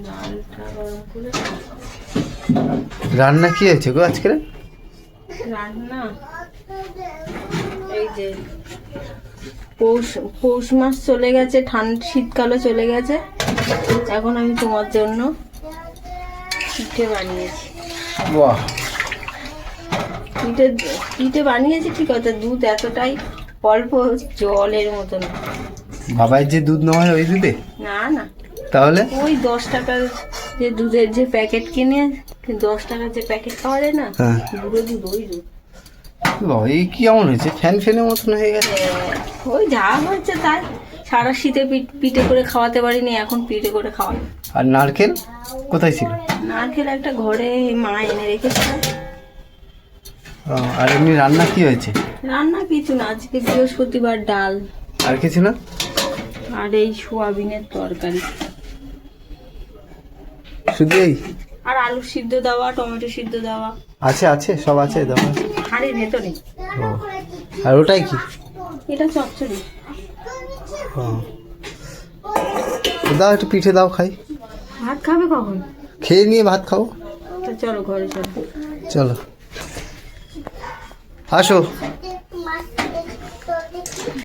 ডালটা গরম করে রান্না কি হয়েছে গো আজকে? রান্না এই যে পৌষ পৌষ মাস চলে গেছে, শীতকালও চলে গেছে। এখন আমি তোমার জন্য পিঠে বানিয়েছি। বাহ, পিঠে পিঠে বানিয়েছি ঠিক আছে, দুধ এতটাই অল্প, জলের মতন। বাবার যে দুধ নেওয়া হয় ওই দুধে? না না, তাহলে ওই 10 টাকার যে দুধের যে প্যাকেট কিনে, 10 টাকার যে প্যাকেট পাওয়া যায় না, হ্যাঁ। গুঁড়ো দুধ, ওই দুধ। বাবা, এই কি এমন হয়েছে? ফ্যান ফ্যানের মতন হয়ে গেছে। ওই যা হচ্ছে তাই। সারা শীতে পিঠে করে খাওয়াতে পারিনি, এখন পিঠে করে খাওয়াই। আর নারকেল কোথায় ছিল? নারকেল একটা ঘরে মা এনে রেখেছিল। আর এমনি রান্না কি হয়েছে? রান্না কিছু না, আজকে বৃহস্পতিবার, ডাল আর কিছু না? আর এই সোয়াবিনের তরকারি, শুধু এই? আর আলু সিদ্ধ দেওয়া, টমেটো সিদ্ধ দেওয়া আছে আছে, সব আছে দাও। হাঁড়ির ভেতরে। ও, আর ওটাই কি? এটা চচ্চড়ি। ও, দাও একটু পিঠে দাও খাই। ভাত খাবে কখন? খেয়ে নিয়ে ভাত খাও। তো চলো ঘরে চলো। চলো আসো।